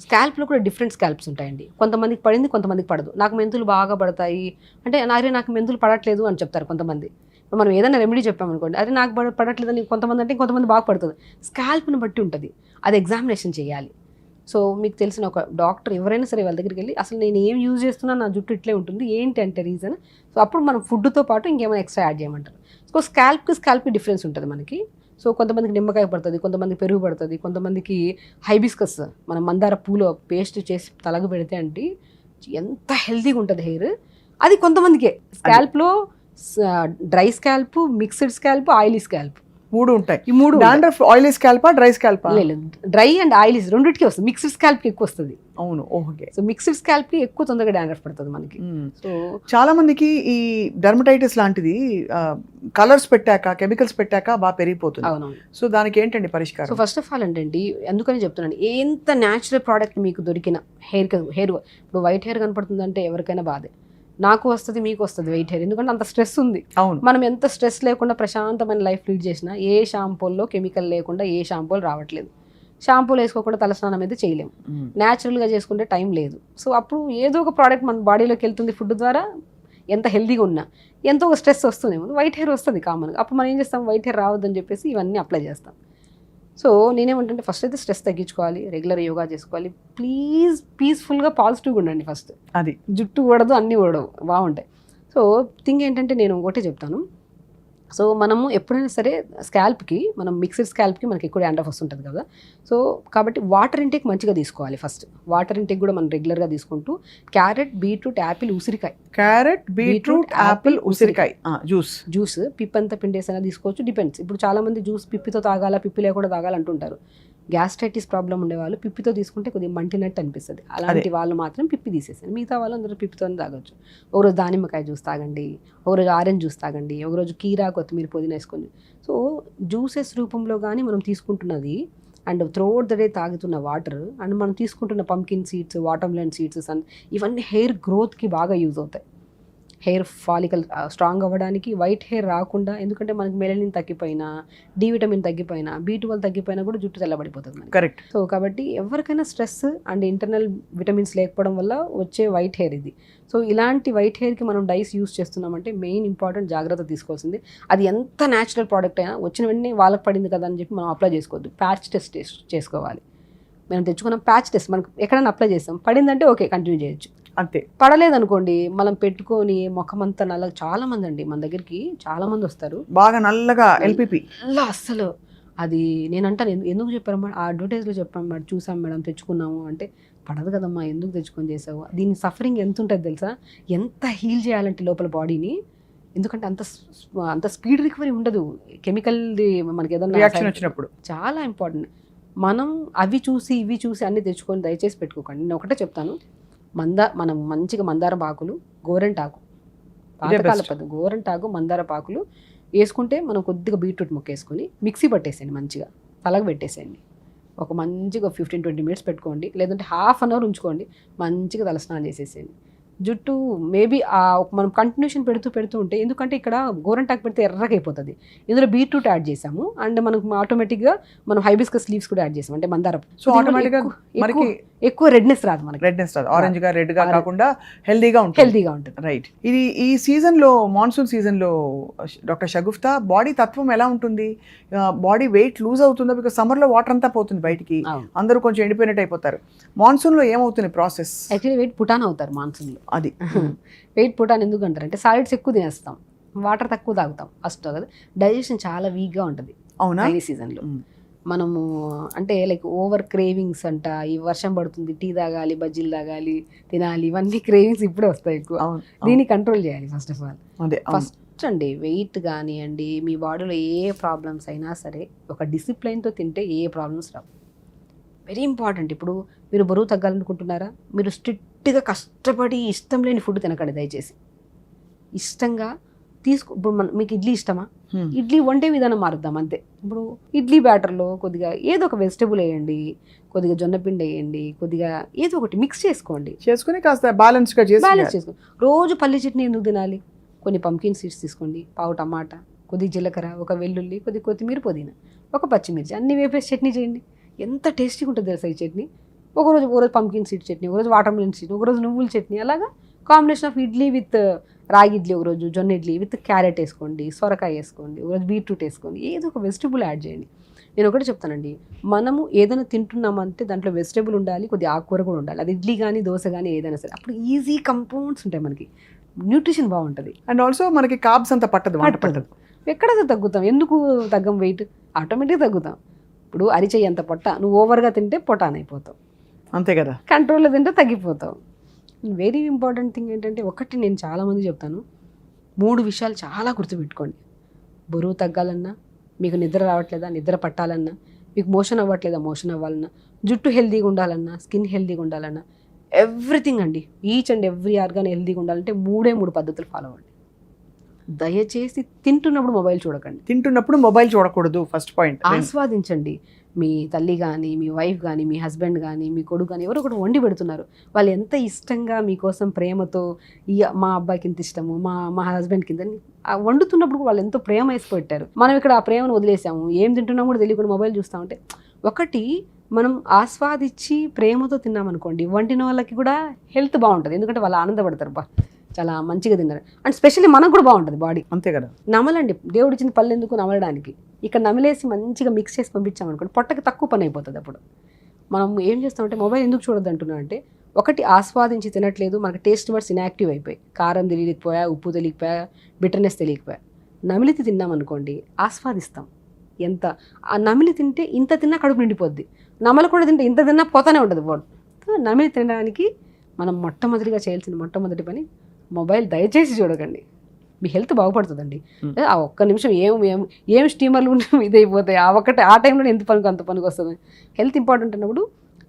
స్కాల్ప్లో కూడా డిఫరెంట్ స్కాల్ప్స్ ఉంటాయండి, కొంతమందికి పడింది కొంతమందికి పడదు. నాకు మెంతులు బాగా పడతాయి అంటే నాకు మెంతులు పడట్లేదు అని చెప్తారు కొంతమంది. ఇప్పుడు మనం ఏదైనా రెమెడీ చెప్పామనుకోండి, అది నాకు పడట్లేదని కొంతమంది అంటే కొంతమంది బాగా పడుతుంది. స్కాల్ప్ని బట్టి ఉంటుంది, అది ఎగ్జామినేషన్ చేయాలి. సో మీకు తెలిసిన ఒక డాక్టర్ ఎవరైనా సరే వాళ్ళ దగ్గరికి వెళ్ళి అసలు నేను ఏం యూజ్ చేస్తున్నా, నా జుట్టు ఇట్లే ఉంటుంది ఏంటి అంటే రీజన్. సో అప్పుడు మనం ఫుడ్తో పాటు ఇంకేమైనా ఎక్స్ట్రా యాడ్ చేయమంటారు. సో స్కాల్ప్కి డిఫరెన్స్ ఉంటుంది మనకి. సో కొంతమందికి నిమ్మకాయ పడుతుంది, కొంతమందికి పెరుగు పడుతుంది, కొంతమందికి హైబిస్కస్ మన మందార పూలో పేస్ట్ చేసి తలకు పెడితే అంటే ఎంత హెల్తీగా ఉంటుంది హెయిర్. అది కొంతమందికే. స్కాల్ప్లో dry scalp, mixed scalp, oily scalp 3 ఉంటాయి. ఈ 3 డాండ్రఫ్ ఆయిలీ స్కాల్పా డ్రై స్కాల్పా? లేదు, డ్రై అండ్ ఆయిలీ రెండింటికి వస్తుంది. మిక్స్డ్ స్కాల్ప్కి ఎక్కువ వస్తుంది. అవును, ఓకే. సో మిక్స్డ్ స్కాల్ప్కి ఎక్కువ తొందరగా డాండ్రఫ్ పడుతుంది మనకి. సో చాలా మందికి ఈ డర్మటైటిస్ లాంటిది కలర్స్ పెట్టాక, కెమికల్స్ పెట్టాక బాగా పెరిగిపోతుంది. అవునవును. సో దానికి ఏంటండి పరిష్కారం? సో ఫస్ట్ ఆఫ్ ఆల్ ఏంటండి, అందుకని చెప్తున్నాను, ఎంత న్యాచురల్ ప్రోడక్ట్ మీకు దొరికిన హెయిర్ ఇప్పుడు వైట్ హెయిర్ కనపడుతుందంటే ఎవరికైనా బాధే. నాకు వస్తుంది, మీకు వస్తుంది వైట్ హెయిర్, ఎందుకంటే అంత స్ట్రెస్ ఉంది. అవును. మనం ఎంత స్ట్రెస్ లేకుండా ప్రశాంతమైన లైఫ్ లీడ్ చేసినా ఏ షాంపూల్లో కెమికల్ లేకుండా ఏ షాంపూలు రావట్లేదు. షాంపూలు వేసుకోకుండా తలస్నానం అయితే చేయలేము, న్యాచురల్గా చేసుకుంటే టైం లేదు. సో అప్పుడు ఏదో ఒక ప్రోడక్ట్ మన బాడీలోకి వెళ్తుంది ఫుడ్ ద్వారా, ఎంత హెల్దీగా ఉన్నా ఎంతో ఒక స్ట్రెస్ వస్తుంది, వైట్ హెయిర్ వస్తుంది కామన్గా. అప్పుడు మనం ఏం చేస్తాం, వైట్ హెయిర్ రావద్దని చెప్పేసి ఇవన్నీ అప్లై చేస్తాం. సో నేనేమంటే ఫస్ట్ అయితే స్ట్రెస్ తగ్గించుకోవాలి, రెగ్యులర్ యోగా చేసుకోవాలి, ప్లీజ్ పీస్ఫుల్గా పాజిటివ్గా ఉండండి ఫస్ట్. అది జుట్టు ఊడదు, అన్నీ ఊడవు, బాగుంటాయి. సో థింగ్ ఏంటంటే నేను ఒకటే చెప్తాను. సో మనము ఎప్పుడైనా సరే స్కాల్ప్కి, మనం మిక్స్డ్ స్కాల్ప్కి మనకి ఎక్కువ డాండ్రఫ్ వస్తుంటుంది కదా. సో కాబట్టి వాటర్ ఇంటేక్ మంచిగా తీసుకోవాలి ఫస్ట్. వాటర్ ఇంటేక్ కూడా మనం రెగ్యులర్గా తీసుకుంటూ క్యారెట్, బీట్రూట్, యాపిల్, ఉసిరికాయ. క్యారెట్, బీట్రూట్, యాపిల్, ఉసిరికాయ జ్యూస్ పిప్పంతా పిండేసైనా తీసుకోవచ్చు, డిపెండ్స్. ఇప్పుడు చాలామంది జ్యూస్ పిప్పితో తాగాల, పిప్పి లేకుండా తాగాలంటుంటారు. గ్యాస్ట్రైటిస్ ప్రాబ్లం ఉండేవాళ్ళు పిప్పితో తీసుకుంటే కొద్దిగా మంటినట్టు అనిపిస్తుంది, అలాంటి వాళ్ళు మాత్రం పిప్పి తీసేసాను. మిగతా వాళ్ళు అందరూ పిప్పితోనే తాగొచ్చు. ఒకరోజు దానిమ్మకాయ జ్యూస్ తాగండి, ఒకరోజు ఆరెంజ్ జ్యూస్ తాగండి, ఒకరోజు కీరా, కొత్తిమీర, పుదీనా వేసుకొని. సో జ్యూసెస్ రూపంలో కానీ మనం తీసుకుంటున్నది అండ్ త్రూఅవుట్ ద డే తాగుతున్న వాటర్ అండ్ మనం తీసుకుంటున్న pumpkin seeds, watermelon seeds and ఇవన్నీ హెయిర్ గ్రోత్కి బాగా యూజ్ అవుతాయి. హెయిర్ ఫాలికల్ స్ట్రాంగ్ అవ్వడానికి, వైట్ హెయిర్ రాకుండా. ఎందుకంటే మనకి మెలనిన్ తగ్గిపోయినా, డి విటమిన్ తగ్గిపోయినా, B12 తగ్గిపోయినా కూడా జుట్టు తెల్లబడిపోతుంది మనకి. కరెక్ట్. సో కాబట్టి ఎవరికైనా స్ట్రెస్ అండ్ ఇంటర్నల్ విటమిన్స్ లేకపోవడం వల్ల వచ్చే వైట్ హెయిర్ ఇది. సో ఇలాంటి వైట్ హెయిర్కి మనం డైస్ యూస్ చేస్తున్నామంటే మెయిన్ ఇంపార్టెంట్ జాగ్రత్త తీసుకోవాల్సింది. అది ఎంత న్యాచురల్ ప్రోడక్ట్ అయినా వచ్చిన వెంటనే వాళ్ళకి పడింది కదా అని చెప్పి మనం అప్లై చేసుకోవద్దు. ప్యాచ్ టెస్ట్ చేసుకోవాలి. మనం తెచ్చుకున్నాం ప్యాచ్ టెస్ట్, మనకు ఎక్కడైనా అప్లై చేస్తాం, పడిందంటే ఓకే కంటిన్యూ చేయొచ్చు. అంతే. పడలేదనుకోండి మనం పెట్టుకొని ముఖమంతా నల్లగా. చాలా మంది అండి మన దగ్గరికి చాలా మంది వస్తారు బాగా నల్లగా ఎల్పిపి అస్సలు. అది నేను అంటాను, ఎందుకు చెప్పారు మేడం, ఆ అడ్వర్టైజ్లో చెప్పాము మేడం, చూసాం మేడం, తెచ్చుకున్నాము అంటే, పడదు కదమ్మా ఎందుకు తెచ్చుకొని చేసావు. దీని సఫరింగ్ ఎంత ఉంటుంది తెలుసా, ఎంత హీల్ చేయాలంటే లోపల బాడీని. ఎందుకంటే అంత స్పీడ్ రికవరీ ఉండదు కెమికల్ది మనకి ఏదైనా రియాక్షన్ వచ్చినప్పుడు. చాలా ఇంపార్టెంట్. మనం అవి చూసి ఇవి చూసి అన్ని తెచ్చుకొని దయచేసి పెట్టుకోకండి. నేను ఒకటే చెప్తాను, మనం మంచిగా మందార ఆకులు, గోరెంటాకు, పాతకాల పద్ధతి గోరెంటాకు, మందార ఆకులు వేసుకుంటే మనం కొద్దిగా బీట్రూట్ ముక్క వేసుకొని మిక్సీ పట్టేసేయండి, మంచిగా తలకు పెట్టేసేయండి. ఒక మంచిగా 15-20 మినిట్స్ పెట్టుకోండి, లేదంటే హాఫ్ అన్ అవర్ ఉంచుకోండి, మంచిగా తలస్నానం చేసేసేయండి. జుట్టు మేబీ మనం కంటిన్యూషన్ పెడుతూ ఉంటే, ఎందుకంటే ఇక్కడ గోరంటాకు పెడితే ఎర్రగా అయిపోతుంది, ఇందులో బీట్రూట్ యాడ్ చేసాము అండ్ మనకు ఆటోమేటిక్గా మనం హైబిస్కస్ లీవ్స్ కూడా యాడ్ చేసాం అంటే మందారం. సో ఆటోమేటిక్గా మనకి ఎక్కువ రెడ్నెస్ రాదు, మనకి రెడ్నెస్ రాదు, ఆరెంజ్ గా రెడ్ గా కాకుండా హెల్దీగా ఉంటుంది. రైట్. ఇది ఈ సీజన్ లో, మాన్సూన్ సీజన్ లో డాక్టర్ షగుఫ్తా, బాడీ తత్వం ఎలా ఉంటుంది? బాడీ వెయిట్ లూజ్ అవుతుందా? బికాస్ సమ్మర్ లో వాటర్ అంతా పోతుంది బయటికి, అందరూ కొంచెం ఎండిపోయినట్టు అయిపోతారు. మాన్సూన్ లో ఏమవుతుంది ప్రాసెస్? యాక్చువల్లీ వెయిట్ పుటాన్ అవుతారు మాన్సూన్ లో. అది వెయిట్ పుటాన్ ఎందుకు అంటారంటే సాలిడ్స్ ఎక్కువ తినేస్తాం, వాటర్ తక్కువ తాగుతాం, ఫస్ట్ కదా డైజెషన్ చాలా వీక్గా ఉంటుంది. అవునా? రైనీ సీజన్లో మనము అంటే లైక్ ఓవర్ క్రేవింగ్స్ అంట, ఈ వర్షం పడుతుంది టీ తాగాలి, బజ్జీలు తాగాలి, తినాలి, ఇవన్నీ క్రేవింగ్స్ ఇప్పుడే వస్తాయి ఎక్కువ. దీన్ని కంట్రోల్ చేయాలి ఫస్ట్ ఆఫ్ ఆల్. ఫస్ట్ అండి వెయిట్ కానివ్వండి, మీ బాడీలో ఏ ప్రాబ్లమ్స్ అయినా సరే ఒక డిసిప్లైన్తో తింటే ఏ ప్రాబ్లమ్స్ రావు. Very important. ఇప్పుడు మీరు బరువు తగ్గాలనుకుంటున్నారా, మీరు స్ట్రిక్ట్గా కష్టపడి ఇష్టం లేని ఫుడ్ తినకండి దయచేసి. ఇష్టంగా ఇప్పుడు మీకు ఇడ్లీ ఇష్టమా, ఇడ్లీ వండే విధానం మారుద్దాం అంతే. ఇప్పుడు ఇడ్లీ బ్యాటర్లో కొద్దిగా ఏదో ఒక వెజిటబుల్ వేయండి, కొద్దిగా జొన్నపిండి వేయండి, కొద్దిగా ఏదో ఒకటి మిక్స్ చేసుకొని కాస్త బ్యాలెన్స్గా బ్యాలెన్స్ చేసుకోండి. రోజు పల్లి చట్నీ ఎందుకు తినాలి? కొన్ని పంకిన్ సీడ్స్ తీసుకోండి, పావు టమాటా, కొద్దిగా జీలకర్ర, ఒక వెల్లుల్లి, కొద్దిగా కొత్తిమీర, పుదీనా, ఒక పచ్చిమిర్చి అన్ని వేపేసి చట్నీ చేయండి. ఎంత టేస్టీగా ఉంటుంది తెలుసా ఈ చట్నీ. ఒకరోజు పంకిన్ సీడ్ చట్నీ, ఒకరోజు వాటర్ మిలన్ చట్నీ, ఒకరోజు నువ్వుల చట్నీ, అలాగా కాంబినేషన్ ఆఫ్ ఇడ్లీ విత్ రాగి ఇడ్లీ, ఒకరోజు జొన్న ఇడ్లీ విత్ క్యారెట్ వేసుకోండి, సొరకాయ వేసుకోండి, ఒకరోజు బీట్రూట్ వేసుకోండి, ఏదో ఒక వెజిటబుల్ యాడ్ చేయండి. నేను ఒకటి చెప్తానండి, మనము ఏదైనా తింటున్నామంటే దాంట్లో వెజిటబుల్ ఉండాలి, కొద్దిగా ఆకుకూర కూడా ఉండాలి. అది ఇడ్లీ కానీ దోశ కానీ ఏదైనా సరే, అప్పుడు ఈజీ కంపౌండ్స్ ఉంటాయి, మనకి న్యూట్రిషన్ బాగుంటుంది. అండ్ ఆల్సో మనకి కార్బ్స్ అంత పట్టదు. ఎక్కడ తగ్గుతాం? ఎందుకు తగ్గం? వెయిట్ ఆటోమేటిక్గా తగ్గుతాం. ఇప్పుడు అరిచేయి అంత పొట్ట, నువ్వు ఓవర్గా తింటే పొటాన్ అయిపోతావు, అంతే కదా. కంట్రోల్లో తింటే తగ్గిపోతావు. వెరీ ఇంపార్టెంట్ థింగ్ ఏంటంటే, ఒకటి నేను చాలామంది చెప్తాను, 3 విషయాలు చాలా గుర్తుపెట్టుకోండి. బరువు తగ్గాలన్నా, మీకు నిద్ర రావట్లేదా, నిద్ర పట్టాలన్నా, మీకు మోషన్ అవ్వట్లేదా, మోషన్ అవ్వాలన్నా, జుట్టు హెల్తీగా ఉండాలన్నా, స్కిన్ హెల్తీగా ఉండాలన్నా, ఎవ్రీథింగ్ అండి, ఈచ్ అండ్ ఎవ్రీ ఆర్గాన్ హెల్తీగా ఉండాలంటే 3 పద్ధతులు ఫాలో అవ్వండి. దయచేసి తింటున్నప్పుడు మొబైల్ చూడకండి. తింటున్నప్పుడు మొబైల్ చూడకూడదు. First point. ఆస్వాదించండి. మీ తల్లి కానీ, మీ వైఫ్ కానీ, మీ హస్బెండ్ కానీ, మీ కొడుకు కానీ ఎవరో ఒకటి వండి పెడుతున్నారు, వాళ్ళు ఎంత ఇష్టంగా మీకోసం ప్రేమతో, మా అబ్బాయికి ఇంత ఇష్టము, మా హస్బెండ్కి ఇంత వండుతున్నప్పుడు వాళ్ళు ఎంతో ప్రేమ వేసి పెట్టారు. మనం ఇక్కడ ఆ ప్రేమను వదిలేసాము, ఏం తింటున్నాం కూడా తెలియకుండా మొబైల్ చూస్తామంటే, ఒకటి మనం ఆస్వాదించి ప్రేమతో తిన్నామనుకోండి, వండిన వాళ్ళకి కూడా హెల్త్ బాగుంటుంది, ఎందుకంటే వాళ్ళు ఆనందపడతారు, బా చాలా మంచిగా తిన్నారు. అండ్ స్పెషల్లీ మనకు కూడా బాగుంటుంది బాడీ. అంతే కదా. నమలండి, దేవుడు ఇచ్చిన పళ్ళు ఎందుకు నమలడానికి. ఇక్కడ నమిలేసి మంచిగా మిక్స్ చేసి పంపించామనుకోండి, పొట్టకి తక్కువ పని అయిపోతుంది. అప్పుడు మనం ఏం చేస్తామంటే, మొబైల్ ఎందుకు చూడొద్దు అంటున్నా అంటే, ఒకటి ఆస్వాదించి తినట్లేదు, మనకి టేస్ట్ బడ్స్ ఇన్యాక్టివ్ అయిపోయి, కారం తెలియకపోయా, ఉప్పు తెలియకపోయా, బిటర్నెస్ తెలియకపోయా. నమిలితి తిన్నామనుకోండి, ఆస్వాదిస్తాం. ఎంత ఆ నమిలి తింటే ఇంత తిన్నా కడుపు నిండిపోద్ది, నమలు కూడా తింటే ఇంత తిన్నా పోతానే ఉంటుంది బాడీ. నమిలి తినడానికి మనం మొట్టమొదటిగా చేయాల్సిన మొట్టమొదటి పని, మొబైల్ దయచేసి చూడకండి. మీ హెల్త్ బాగుపడుతుందండి. ఆ ఒక్క నిమిషం ఏం స్టీమర్లు ఇదైపోతాయి, ఆ టైంలో ఎంత పనికి అంత పనికి వస్తుంది. హెల్త్ ఇంపార్టెంట్ అన్నప్పుడు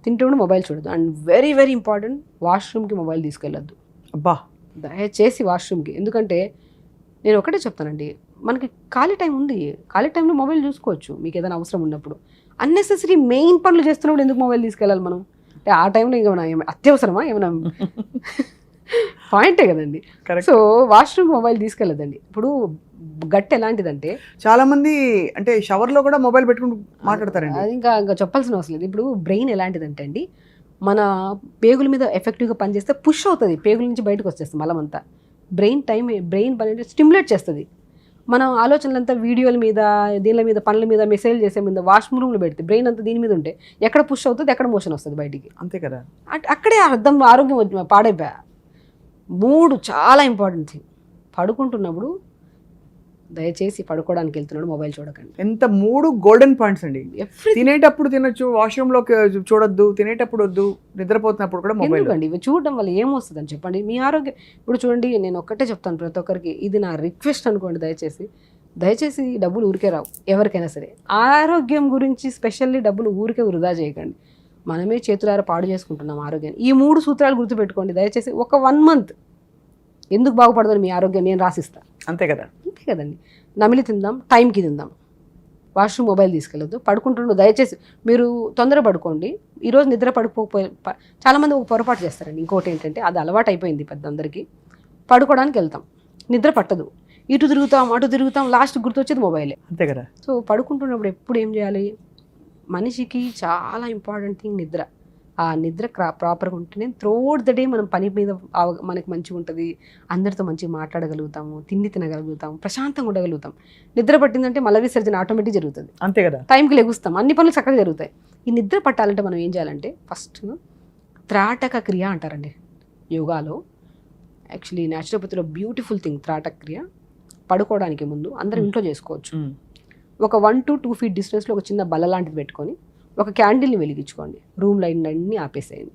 తింటూ మొబైల్ చూడదు. అండ్ వెరీ వెరీ ఇంపార్టెంట్, వాష్రూమ్కి మొబైల్ తీసుకెళ్ళొద్దు. అబ్బా, దయచేసి వాష్రూమ్కి. ఎందుకంటే నేను ఒకటే చెప్తానండి, మనకి ఖాళీ టైం ఉంది, ఖాళీ టైంలో మొబైల్ చూసుకోవచ్చు మీకు ఏదైనా అవసరం ఉన్నప్పుడు. అన్నెసెసరీ మెయిన్ పనులు చేస్తున్నప్పుడు ఎందుకు మొబైల్ తీసుకెళ్ళాలి మనం? అంటే ఆ టైంలో ఏమైనా అత్యవసరమా, ఏమైనా పాయింటే కదండి. సో వాష్రూమ్ మొబైల్ తీసుకెళ్ళదండి. ఇప్పుడు గట్ ఎలాంటిదంటే, చాలా మంది అంటే షవర్లో కూడా మొబైల్ పెట్టుకుని మాట్లాడతారండి. అది ఇంకా చెప్పాల్సిన అవసరం లేదు. ఇప్పుడు బ్రెయిన్ ఎలాంటిదంటే అండి, మన పేగుల మీద ఎఫెక్టివ్గా పనిచేస్తే పుష్ అవుతుంది, పేగుల నుంచి బయటకు వచ్చేస్తుంది మలమంతా. బ్రెయిన్ పని స్టిమ్యులేట్ చేస్తుంది. మనం ఆలోచనలంతా వీడియోల మీద, దీనిల మీద, పనుల మీద, మెసేజ్ చేసే మీద వాష్రూమ్ రూమ్లో పెడితే బ్రెయిన్ అంతా దీని మీద ఉంటే ఎక్కడ పుష్ అవుతుంది, ఎక్కడ మోషన్ వస్తుంది బయటికి. అంతే కదా. అక్కడే అర్థం, ఆరోగ్యం పాడైపోయా. 3 చాలా ఇంపార్టెంట్ థింగ్. పడుకుంటున్నప్పుడు దయచేసి పడుకోవడానికి వెళ్తున్నాడు మొబైల్ చూడకండి. ఎంత 3 గోల్డెన్ పాయింట్స్ అండి. తినేటప్పుడు తినొచ్చు, వాష్రూమ్లోకి చూడొద్దు, తినేటప్పుడు వద్దు, నిద్రపోతున్నప్పుడు కూడా మొబైల్. ఎందుకండి ఇవి చూడడం వల్ల ఏమొస్తుందని చెప్పండి, మీ ఆరోగ్యం. ఇప్పుడు చూడండి, నేను ఒక్కటే చెప్తాను ప్రతి ఒక్కరికి, ఇది నా రిక్వెస్ట్ అనుకోండి, దయచేసి డబ్బులు ఊరికే రావు ఎవరికైనా సరే. ఆరోగ్యం గురించి స్పెషల్లీ డబ్బులు ఊరికే వృధా చేయకండి. మనమే చేతులారా పాడు చేసుకుంటున్నాం ఆరోగ్యాన్ని. ఈ 3 సూత్రాలు గుర్తుపెట్టుకోండి దయచేసి. ఒక 1 month ఎందుకు బాగుపడదని మీ ఆరోగ్యం నేను రాసిస్తాను. అంతే కదండి. నమిలి తిందాం, టైంకి తిందాం, వాష్రూమ్ మొబైల్ తీసుకెళ్ళొద్దు. పడుకుంటుండు దయచేసి మీరు తొందర పడుకోండి. ఈరోజు నిద్ర పడుకోకపోయి చాలామంది ఒక పొరపాటు చేస్తారండి. ఇంకోటి ఏంటంటే, అది అలవాటు అయిపోయింది పెద్దందరికీ. పడుకోవడానికి వెళ్తాం, నిద్ర పట్టదు, ఇటు తిరుగుతాం అటు తిరుగుతాం, లాస్ట్ గుర్తొచ్చేది మొబైలే. అంతే కదా. సో పడుకుంటున్నప్పుడు ఎప్పుడు ఏం చేయాలి, మనిషికి చాలా ఇంపార్టెంట్ థింగ్ నిద్ర. ఆ నిద్ర ప్రాపర్గా ఉంటేనే త్రూఅవుట్ ద డే మనం పని మీద మనకి మంచిగా ఉంటుంది, అందరితో మంచిగా మాట్లాడగలుగుతాము, తిండి తినగలుగుతాం, ప్రశాంతంగా ఉండగలుగుతాం. నిద్ర పట్టిందంటే మల విసర్జన ఆటోమేటిక్ జరుగుతుంది. అంతే కదా. టైంకి లెగుస్తాం, అన్ని పనులు చక్కగా జరుగుతాయి. ఈ నిద్ర పట్టాలంటే మనం ఏం చేయాలంటే, ఫస్ట్ త్రాటక క్రియ అంటారండి యోగాలో. యాక్చువల్లీ న్యాచురోపతిలో బ్యూటిఫుల్ థింగ్ త్రాటక క్రియ. పడుకోవడానికి ముందు అందరం ఇంట్లో చేసుకోవచ్చు. ఒక 1 to 2 feet డిస్టెన్స్లో ఒక చిన్న బల్ల లాంటిది పెట్టుకొని ఒక క్యాండిల్ని వెలిగించుకోండి, రూమ్ లైట్ అన్నీ ఆపేసేయండి.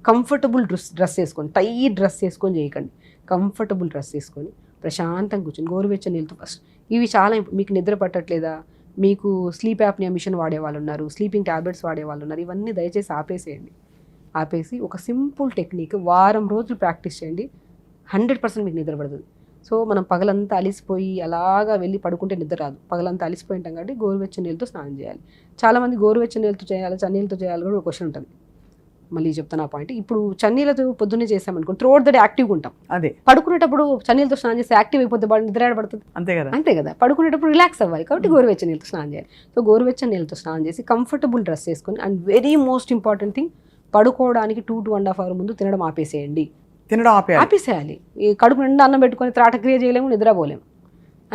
కంఫర్టబుల్ డ్రెస్ వేసుకోండి, టైట్ డ్రెస్ వేసుకొని చేయకండి, కంఫర్టబుల్ డ్రెస్ వేసుకొని ప్రశాంతంగా కూర్చొని గోరువెచ్చని నీళ్ళతో ఫస్ట్. ఇవి చాలా మీకు నిద్ర పట్టట్లేదా, మీకు స్లీప్ యాప్నియా మిషన్ వాడే వాళ్ళు ఉన్నారు, స్లీపింగ్ ట్యాబ్లెట్స్ వాడే వాళ్ళు ఉన్నారు, ఇవన్నీ దయచేసి ఆపేసేయండి. ఆపేసి ఒక సింపుల్ టెక్నిక్ వారం రోజులు ప్రాక్టీస్ చేయండి, 100% మీకు నిద్ర పడుతుంది. సో మనం పగలంతా అలిసిపోయి అలాగా వెళ్ళి పడుకుంటే నిద్ర రాదు. పగలంతా అలిసిపోయి ఉంటాం కాబట్టి గోరువెచ్చని నీళ్ళతో స్నానం చేయాలి. చాలామంది గోరువెచ్చని నీళ్ళతో చేయాలి, చన్నీళ్ళతో చేయాలి కూడా ఒక క్వశ్చన్ ఉంటుంది. మళ్ళీ చెప్తాను ఆ పాయింట్. ఇప్పుడు చన్నీళ్ళతో పొద్దున్నే చేసామనుకో త్రూఅవుట్ ద డే యాక్టివ్గా ఉంటాం. అదే పడుకునేటప్పుడు చన్నీళ్ళతో స్నానం చేస్తే యాక్టివ్ అయిపోతే బాడీ నిద్ర పడుతుంది. అంతే కదా. పడుకునేటప్పుడు రిలాక్స్ అవ్వాలి కాబట్టి గోరువెచ్చని నీళ్ళతో స్నానం చేయాలి. సో గోరువెచ్చని నీళ్ళతో స్నానం చేసి కంఫర్టబుల్ డ్రెస్ వేసుకొని, and very most important thing, పడుకోవడానికి 2-2.5 hours ముందు తినడం ఆపేసేయండి. ఆపేసేయాలి. ఈ కడుపు నిండా అన్నం పెట్టుకొని త్రాటక్రియ చేయలేము, నిద్రపోలేము.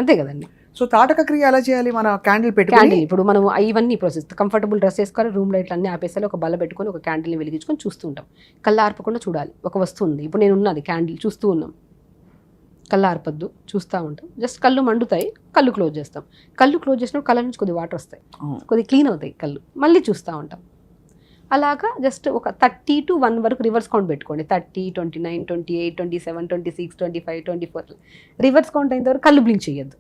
అంతే కదండి. సో తాటక క్రియ ఎలా చేయాలి? మన క్యాండిల్ పెట్టుకొని, ఇప్పుడు మనం ఇవన్నీ ప్రాసెస్, కంఫర్టబుల్ డ్రెస్ వేసుకోవాలి, రూమ్ లైట్లు అన్నీ ఆపేసాలి, ఒక బల్ల పెట్టుకొని ఒక క్యాండిల్ని వెలిగించుకొని చూస్తూ ఉంటాం. కళ్ళు ఆర్పకుండా చూడాలి. ఒక వస్తువు ఉంది, ఇప్పుడు నేను ఉన్నది క్యాండిల్ చూస్తూ ఉన్నాం, కళ్ళు ఆర్పద్దు, చూస్తూ ఉంటాం. జస్ట్ కళ్ళు మండుతాయి, కళ్ళు క్లోజ్ చేస్తాం. కళ్ళు క్లోజ్ చేసినప్పుడు కళ్ళ నుంచి కొద్ది వాటర్ వస్తాయి, కొద్ది క్లీన్ అవుతాయి కళ్ళు, మళ్ళీ చూస్తూ ఉంటాం. అలాగా జస్ట్ ఒక 30 to 1 వరకు రివర్స్ కౌంట్ పెట్టుకోండి. 30, 29, 28, 27, 26, 25, 24 రివర్స్ కౌంట్ అయిన వరకు కళ్ళు బ్లింక్ చేయొద్దు.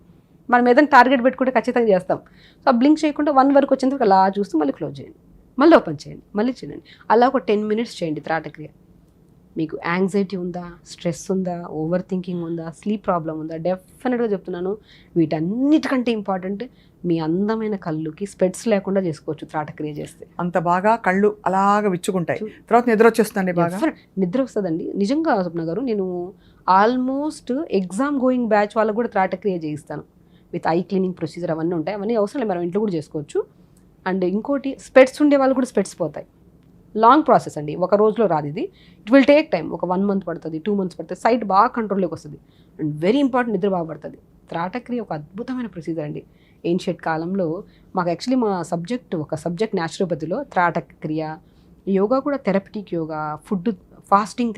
మనం ఏదైనా టార్గెట్ పెట్టుకుంటే ఖచ్చితంగా చేస్తాం. సో ఆ బ్లింక్ చేయకుండా 1 వరకు వచ్చేందుకు అలా చూస్తూ మళ్ళీ క్లోజ్ చేయండి, మళ్ళీ ఓపెన్ చేయండి, మళ్ళీ చేయండి. అలా ఒక 10 minutes చేయండి త్రాటక్రియ. మీకు యాంగ్జైటీ ఉందా, స్ట్రెస్ ఉందా, ఓవర్ థింకింగ్ ఉందా, స్లీప్ ప్రాబ్లం ఉందా, డెఫినెట్గా చెప్తున్నాను, వీటన్నిటికంటే ఇంపార్టెంట్ మీ అందమైన కళ్ళుకి స్పెట్స్ లేకుండా చేసుకోవచ్చు త్రాటక్రియ చేస్తే. అంత బాగా కళ్ళు అలాగా విచ్చుకుంటాయి, తర్వాత నిద్ర వచ్చేస్తుందండి, బాగా నిద్ర వస్తుందండి. నిజంగా స్వప్న గారు, నేను ఆల్మోస్ట్ ఎగ్జామ్ గోయింగ్ బ్యాచ్ వాళ్ళకు కూడా త్రాటక్రియ చేయిస్తాను. విత్ ఐ క్లీనింగ్ ప్రొసీజర్ అవన్నీ ఉంటాయి. అవన్నీ అవసరం లేదు, మనం ఇంట్లో కూడా చేసుకోవచ్చు. అండ్ ఇంకోటి, స్పెట్స్ ఉండే వాళ్ళు కూడా స్పెట్స్ పోతాయి. లాంగ్ ప్రాసెస్ అండి, ఒక రోజులో రాదు ఇది. It will take time. ఒక 1 month పడుతుంది, 2 months పడుతుంది. సైట్ బాగా కంట్రోల్లోకి వస్తుంది. అండ్ వెరీ ఇంపార్టెంట్, నిద్ర బాగా పడుతుంది. త్రాటక్రియ ఒక అద్భుతమైన ప్రొసీజర్ అండి. ఏన్షియట్ కాలంలో మాకు యాక్చువల్లీ మా సబ్జెక్ట్ న్యాచురోపతిలో త్రాటక్రియ, యోగా కూడా థెరపిటిక్ యోగా, ఫుడ్ ఫాస్టింగ్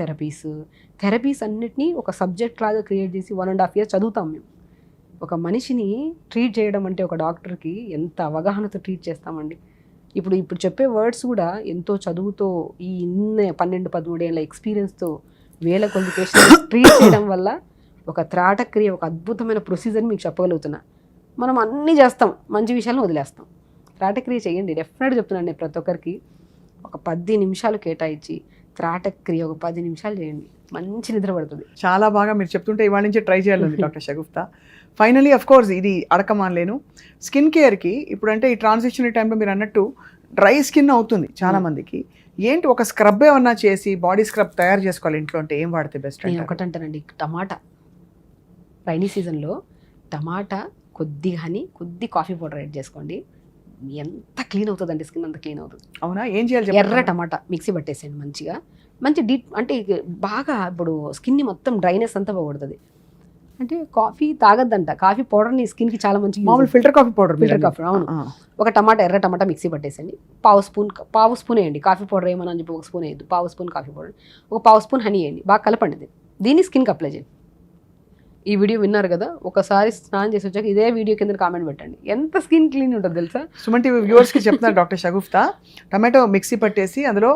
థెరపీస్ అన్నిటినీ ఒక సబ్జెక్ట్ లాగా క్రియేట్ చేసి 1.5 years చదువుతాం మేము. ఒక మనిషిని ట్రీట్ చేయడం అంటే ఒక డాక్టర్కి ఎంత అవగాహనతో ట్రీట్ చేస్తామండి. ఇప్పుడు చెప్పే వర్డ్స్ కూడా ఎంతో చదువుతో, ఈ 12-13 ఏళ్ళ ఎక్స్పీరియన్స్తో, వేల కొద్ది పేషెంట్స్ ట్రీట్ చేయడం వల్ల ఒక త్రాటక్రియ ఒక అద్భుతమైన ప్రొసీజర్ని మీకు చెప్పగలుగుతున్నా. మనం అన్నీ చేస్తాం, మంచి విషయాలను వదిలేస్తాం. త్రాటక్రియ చేయండి, డెఫినెట్గా చెప్తున్నాను నేను ప్రతి ఒక్కరికి. ఒక 10 నిమిషాలు కేటాయించి త్రాటక్రియ ఒక 10 నిమిషాలు చేయండి, మంచి నిద్ర పడుతుంది. చాలా బాగా మీరు చెప్తుంటే ఇవాళ నుంచి ట్రై చేయాలి doctor Shagufta. Finally of course ఇది అడకమానలేను, స్కిన్ కేర్కి ఇప్పుడు అంటే ఈ ట్రాన్సిషన్ టైంలో మీరు అన్నట్టు డ్రై స్కిన్ అవుతుంది చాలా మందికి. ఏంటి ఒక స్క్రబ్ ఏమన్నా చేసి బాడీ స్క్రబ్ తయారు చేసుకోవాలి ఇంట్లో అంటే ఏం వాడితే బెస్ట్? నేను ఒకటంటానండి, టమాటా రైనీ సీజన్లో టమాటా, కొద్ది హనీ, కొద్ది కాఫీ పౌడర్ యాడ్ చేసుకోండి, ఎంత క్లీన్ అవుతుందండి స్కిన్, అంత క్లీన్ అవుతుంది. అవునా? ఏం చేయాలి? ఎర్ర టమాటా మిక్సీ పట్టేసేయండి మంచిగా, మంచి డీప్ అంటే బాగా ఇప్పుడు స్కిన్ని మొత్తం డ్రైనెస్ అంతా పోగొడుతుంది. అంటే కాఫీ తాగద్దంట, కాఫీ పౌడర్ని స్కిన్కి చాలా మంచిగా, మామూలు ఫిల్టర్ కాఫీ పౌడర్. అవును. ఒక ఎర్ర టమాటా మిక్సీ పట్టేసండి, పావు స్పూన్ వేయండి. కాఫీ పౌడర్ ఏమని చెప్పి 1 స్పూన్ వేయద్దు, పావు స్పూన్ కాఫీ పౌడర్, ఒక పావు స్పూన్ హనీ వేయండి, బాగా కలపండి. దీన్ని స్కిన్కి అప్లై చేయండి. ఈ వీడియో విన్నారు కదా, ఒకసారి స్నానం చేసి వచ్చాక ఇదే వీడియో కింద కామెంట్ పెట్టండి, ఎంత స్కిన్ క్లీన్ ఉంటుంది తెలుసా. సుమన్ టీవీ వ్యూవర్స్కి చెప్తున్నారు డాక్టర్ షగుఫ్తా, టమాటో మిక్సీ పట్టేసి అందులో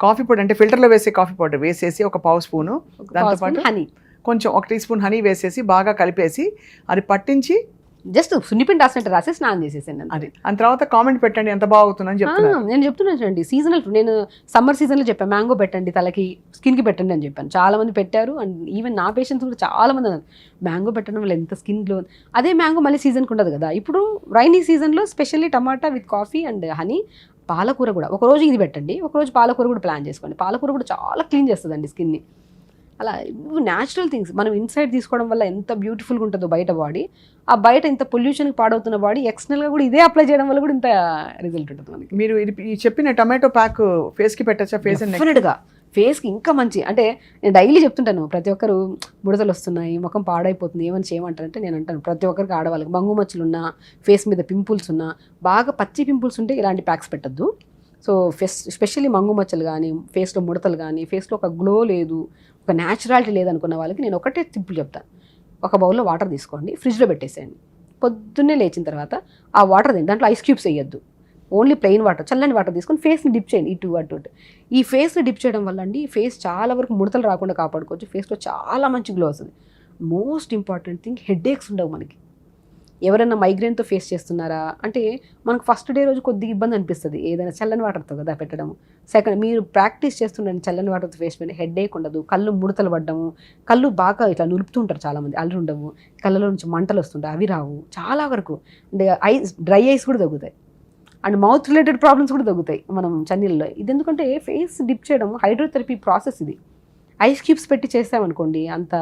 కాఫీ పౌడర్ అంటే ఫిల్టర్లో వేసే కాఫీ పౌడర్ వేసేసి ఒక పావు స్పూను, దాంతోపాటు హనీ, కొంచెం 1 teaspoon హనీ వేసేసి బాగా కలిపేసి అది పట్టించి జస్ట్ సున్నిపిండి రాసినట్టు రాసి స్నానం చేసేసాను. అది అండ్ తర్వాత కామెంట్ పెట్టండి ఎంత బాగుతుందని చెప్తున్నాను. నేను చెప్తున్నాను చూడండి, సీజనల్, నేను సమ్మర్ సీజన్లో చెప్పాను మ్యాంగో పెట్టండి తలకి, స్కిన్కి పెట్టండి అని చెప్పాను. చాలా మంది పెట్టారు. అండ్ ఈవెన్ నా పేషెంట్స్ కూడా చాలా మంది అన్నారు మ్యాంగో పెట్టడం వల్ల ఎంత స్కిన్ గ్లో. అదే మ్యాంగో మళ్ళీ సీజన్కి ఉండదు కదా. ఇప్పుడు రైనీ సీజన్లో specially tomato with coffee and honey, పాలకూర కూడా ఒకరోజు ఇది పెట్టండి, ఒకరోజు పాలకూర కూడా ప్లాన్ చేసుకోండి. పాలకూర కూడా చాలా క్లీన్ చేస్తుందండి స్కిన్ని. అలా న్యాచురల్ థింగ్స్ మనం ఇన్సైడ్ తీసుకోవడం వల్ల ఎంత బ్యూటిఫుల్గా ఉంటుందో బయట బాడీ, ఆ బయట ఇంత పొల్యూషన్కి పాడవుతున్న బాడీ ఎక్స్టర్నల్గా కూడా ఇదే అప్లై చేయడం వల్ల కూడా ఇంత రిజల్ట్ ఉంటుంది మనకి. మీరు ఇది చెప్పిన టమాటో ప్యాక్ ఫేస్కి పెట్టచ్చా? ఫేస్ డెఫినెట్గా ఫేస్కి ఇంకా మంచి. అంటే నేను డైలీ చెప్తుంటాను, ప్రతి ఒక్కరు ముడతలు వస్తున్నాయి, ముఖం పాడైపోతుంది, ఏమని చేయమంటారంటే నేను అంటాను ప్రతి ఒక్కరికి, ఆడవాళ్ళకి బంగు మచ్చలు ఉన్నా, ఫేస్ మీద పింపుల్స్ ఉన్నా, బాగా పచ్చి పింపుల్స్ ఉంటే ఇలాంటి ప్యాక్స్ పెట్టద్దు. సో స్పెషల్లీ మంగు మచ్చలు కానీ, ఫేస్లో ముడతలు కానీ, ఫేస్లో ఒక గ్లో లేదు, ఒక న్యాచురాలిటీ లేదనుకున్న వాళ్ళకి నేను ఒకటే సింపుల్ చెప్తాను. ఒక బౌల్లో వాటర్ తీసుకోండి, ఫ్రిడ్జ్లో పెట్టేసేయండి. పొద్దున్నే లేచిన తర్వాత ఆ వాటర్ దాంట్లో ఐస్ క్యూబ్స్ వేయద్దు, ఓన్లీ ప్లెయిన్ వాటర్, చల్లని వాటర్ తీసుకొని ఫేస్ని డిప్ చేయండి, ఇటు అటు. ఈ ఫేస్ని డిప్ చేయడం వల్ల అండి ఫేస్ చాలా వరకు ముడతలు రాకుండా కాపాడుకోవచ్చు, ఫేస్లో చాలా మంచి గ్లో వస్తుంది. మోస్ట్ ఇంపార్టెంట్ థింగ్, హెడేక్స్ ఉండవు మనకి. ఎవరైనా మైగ్రేన్తో ఫేస్ చేస్తున్నారా అంటే మనకు ఫస్ట్ డే రోజు కొద్దిగా ఇబ్బంది అనిపిస్తుంది, ఏదైనా చల్లని వాటర్తో కదా పెట్టడం. సెకండ్, మీరు ప్రాక్టీస్ చేస్తుండండి చల్లని వాటర్తో ఫేస్ పెట్టి హెడేక్ ఉండదు, కళ్ళు ముడతలు పడ్డము, కళ్ళు బాగా ఇట్లా నులుపుతుంటారు చాలామంది, అల్లు ఉండవు, కళ్ళలో నుంచి మంటలు వస్తుంటాయి, అవి రావు చాలా వరకు. అంటే డ్రై ఐస్ కూడా తగ్గుతాయి, అండ్ మౌత్ రిలేటెడ్ ప్రాబ్లమ్స్ కూడా తగ్గుతాయి మనం చన్నీళ్ళలో. ఇది ఎందుకంటే ఫేస్ డిప్ చేయడం హైడ్రోథెరపీ ప్రాసెస్ ఇది. ఐస్ క్యూబ్స్ పెట్టి చేస్తామనుకోండి అంత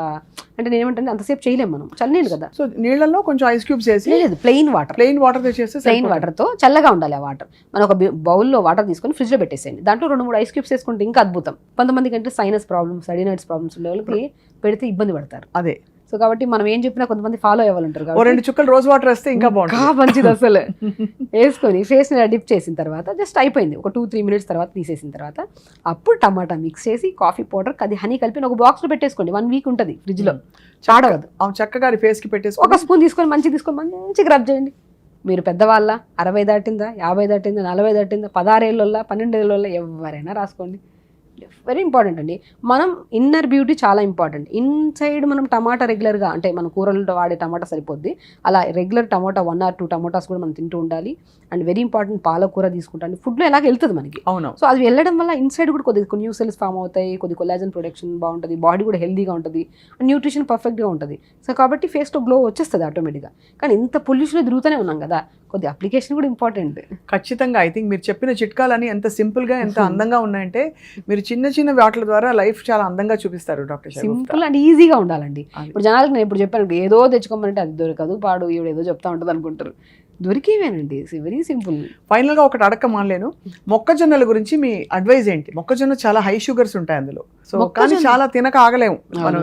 అంటే నేను ఏమంటే అంతసేపు చేయలేము మనం, చల్లనీళ్ళు కదా. సో నీళ్ళల్లో కొంచెం ఐస్ క్యూబ్స్ వేసి లేదు, ప్లెయిన్ వాటర్ చేస్తే ప్లెయిన్ వాటర్తో చల్లగా ఉండాలి ఆ వాటర్. మనం ఒక బౌల్లో వాటర్ తీసుకొని ఫ్రిడ్జ్లో పెట్టేసేయండి, దాంట్లో 2-3 ఐస్ క్యూబ్స్ వేసుకుంటే ఇంకా అద్భుతం. కొంతమందికి అంటే సైనస్ ప్రాబ్లమ్స్, అడినైటిస్ ప్రాబ్లమ్స్ ఉండే వాళ్ళకి పెడితే ఇబ్బంది పడతారు. అదే సో కాబట్టి మనం ఏం చెప్పినా కొంతమంది ఫాలో అవ్వాలంటారు ఓ 2 చుక్కలు రోజ్ వాటర్ వేస్తే ఇంకా బాగుంటుంది, మంచిది అసలు. వేసుకొని ఫేస్ డిప్ చేసిన తర్వాత జస్ట్ అయిపోయింది, ఒక 2-3 మినిట్స్ తర్వాత తీసేసిన తర్వాత అప్పుడు టమాటా మిక్స్ చేసి కాఫీ పౌడర్ అది హనీ కలిపి ఒక బాక్స్లో పెట్టేసుకోండి, 1 వీక్ ఉంటుంది ఫ్రిడ్జ్లో, చాడవద్దు. చక్కగా ఫేస్ కి పెట్టేసి ఒక స్పూన్ తీసుకొని మంచిగా రబ్ చేయండి. మీరు పెద్దవాళ్ళ 60 దాటిందా, 50 దాటిందా, 40 దాటిందా, 16 ఏళ్ళ 12 ఏళ్ళ ఎవరైనా రాసుకోండి. వెరీ ఇంపార్టెంట్ అండి. మనం ఇన్నర్ బ్యూటీ చాలా ఇంపార్టెంట్. ఇన్సైడ్ మనం టమాటా రెగ్యులర్గా అంటే మన కూరల్లో వాడే టమాటా సరిపోద్ది, అలా రెగ్యులర్ టమాటా 1 or 2 టమాటాస్ కూడా మనం తింటూ ఉండాలి. అండ్ వెరీ ఇంపార్టెంట్ పాలకూర తీసుకుంటాను, ఫుడ్లో ఎలాగ వెళ్తుంది మనకి. అవును. సో అది వెళ్ళడం వల్ల ఇన్సైడ్ కూడా కొద్దిగా న్యూ సెల్స్ ఫామ్ అవుతాయి, కొద్ది కొలాజన్ ప్రొడక్షన్ బాగుంటుంది, బాడీ కూడా హెల్దీగా ఉంటుంది, అండ్ న్యూట్రిషన్ పర్ఫెక్ట్గా ఉంటుంది. సో కాబట్టి ఫేస్లో గ్లో వచ్చేస్తుంది ఆటోమేటిక్గా. కానీ ఇంత పొల్యూషన్ తిరుగుతూనే ఉన్నాం కదా, కొద్ది అప్లికేషన్ కూడా ఇంపార్టెంట్. ఖచ్చితంగా. ఐ థింక్ మీరు చెప్పిన చిట్కాలని ఎంత సింపుల్గా ఎంత అందంగా ఉన్నాయంటే మీరు చిన్న చిన్న వాటిల ద్వారా లైఫ్ చాలా అందంగా చూపిస్తారు డాక్టర్ షగుఫ్తా. సింపుల్ అండ్ ఈజీగా ఉండాలండి. ఇప్పుడు జనాలకు నేను ఇప్పుడు చెప్పాను ఏదో తెచ్చుకోమంటే అది దొరకదు, పాడు ఈవిడ ఏదో చెప్తా ఉంటుంది అనుకుంటారు, దొరికేవేనండి, వెరీ సింపుల్. ఫైనల్గా ఒకటి అడక్క మానలేను, మొక్కజొన్నల గురించి మీ అడ్వైజ్ ఏంటి? మొక్కజొన్న చాలా హై షుగర్స్ ఉంటాయి అందులో, సో కానీ చాలా తినక ఆగలేము మనం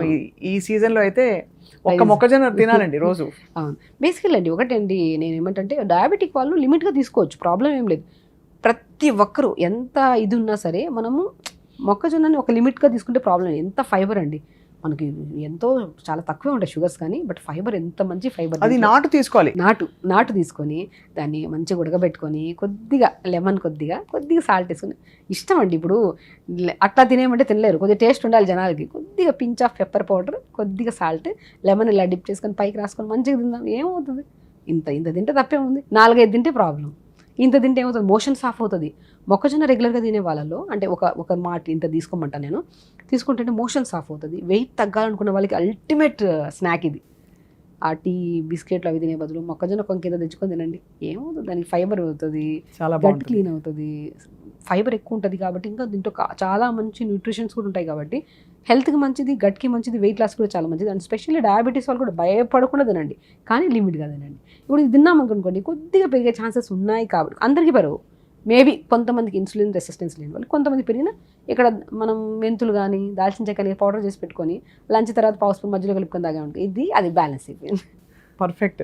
ఈ సీజన్లో అయితే. ఒక్క మొక్కజొన్న తినాలండి రోజు. అవును, బేసికల్ అండి. ఒకటండి నేను ఏమంటే డయాబెటిక్ వాళ్ళు లిమిట్గా తీసుకోవచ్చు, ప్రాబ్లం ఏం లేదు. ప్రతి ఒక్కరూ ఎంత ఇది ఉన్నా సరే మనము మొక్కజొన్నని ఒక లిమిట్గా తీసుకుంటే ప్రాబ్లం లేదు. ఎంత ఫైబర్ అండి మనకి, ఎంతో చాలా తక్కువే ఉంటాయి షుగర్స్ కానీ, బట్ ఫైబర్ ఎంత మంచి ఫైబర్. అది నాటు తీసుకోవాలి, నాటు తీసుకొని దాన్ని మంచిగా ఉడకబెట్టుకొని కొద్దిగా లెమన్ కొద్దిగా సాల్ట్ వేసుకొని, ఇష్టం అండి. ఇప్పుడు అట్లా తినేయమంటే తినలేరు, కొద్దిగా టేస్ట్ ఉండాలి జనాలకి. కొద్దిగా పించ్ ఆఫ్ పెప్పర్ పౌడర్, కొద్దిగా సాల్ట్, లెమన్ ఇలా డిప్ చేసుకొని పైకి రాసుకొని మంచిగా తిందాం, ఏమవుతుంది? ఇంత తింటే తప్పేముంది, 4-5 తింటే ప్రాబ్లం, ఇంత తింటే ఏమవుతుంది? మోషన్ సాఫ్ అవుతుంది. మొక్కజొన్న రెగ్యులర్గా తినే వాళ్ళలో అంటే ఒక మాట ఇంత తీసుకోమంటాను నేను, తీసుకుంటే మోషన్ సాఫ్ అవుతుంది. వెయిట్ తగ్గాలనుకున్న వాళ్ళకి అల్టిమేట్ స్నాక్ ఇది. ఆ టీ బిస్కెట్లు అవి తినే బదులు మొక్కజొన్న కొంచెం కింద తెచ్చుకొని తినండి, ఏమవుతుంది? దానికి ఫైబర్ అవుతుంది, గట్ క్లీన్ అవుతుంది, ఫైబర్ ఎక్కువ ఉంటుంది కాబట్టి ఇంకా దీంట్లో చాలా మంచి న్యూట్రిషన్స్ కూడా ఉంటాయి కాబట్టి హెల్త్కి మంచిది, గట్కి మంచిది, వెయిట్ లాస్ కూడా చాలా మంచిది. అండ్ స్పెషల్లీ డయాబెటీస్ వాళ్ళు కూడా భయపడకుండా తినండి, కానీ లిమిట్గా తినండి. ఇప్పుడు ఇది తిన్నామనుకోండి కొద్దిగా పెరిగే ఛాన్సెస్ ఉన్నాయి కాబట్టి అందరికీ పెరగవు, మేబీ కొంతమందికి ఇన్సులిన్ రెసిస్టెన్స్ లేని వాళ్ళు, కొంతమంది పెరిగిన ఇక్కడ మనం మెంతులు కానీ దాల్చిన చెక్క కానీ పౌడర్ చేసి పెట్టుకొని లంచ్ తర్వాత పావు స్పూన్ మధ్యలో కలుపుకొని తాగా ఉంటుంది, అది బ్యాలెన్స్ అయిపోయింది. పర్ఫెక్ట్.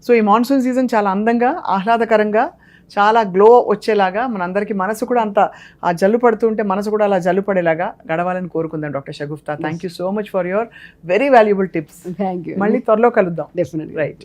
సో ఈ మాన్సూన్ సీజన్ చాలా అందంగా ఆహ్లాదకరంగా చాలా గ్లో వచ్చేలాగా మనందరికీ మనసు కూడా అంత ఆ జల్లు పడుతుంటే మనసు కూడా అలా జల్లు పడేలాగా గడవాలని కోరుకుందాం doctor Shagufta. Thank you so much for your very valuable tips. Thank you. మళ్ళీ త్వరలో కలుద్దాం. డెఫినెట్లీ. రైట్.